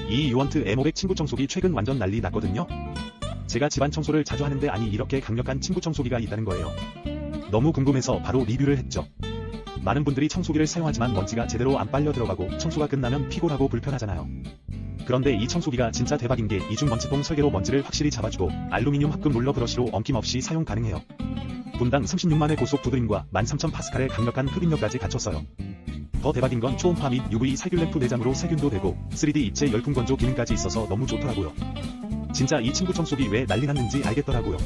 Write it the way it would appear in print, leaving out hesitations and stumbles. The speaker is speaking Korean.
이 유원트 M500 침구 청소기 최근 완전 난리 났거든요. 제가 집안 청소를 자주 하는데 아니 이렇게 강력한 침구 청소기가 있다는 거예요. 너무 궁금해서 바로 리뷰를 했죠. 많은 분들이 청소기를 사용하지만 먼지가 제대로 안 빨려 들어가고 청소가 끝나면 피곤하고 불편하잖아요. 그런데 이 청소기가 진짜 대박인 게 이중 먼지통 설계로 먼지를 확실히 잡아주고 알루미늄 합금 롤러 브러쉬로 엉킴없이 사용 가능해요. 분당 36만의 고속 부드림과 13,000파스칼의 강력한 흡입력까지 갖췄어요. 더 대박인 건 초음파 및 UV 살균램프 내장으로 살균도 되고 3D 입체 열풍 건조 기능까지 있어서 너무 좋더라고요. 진짜 이 침구 청소기 왜 난리 났는지 알겠더라고요.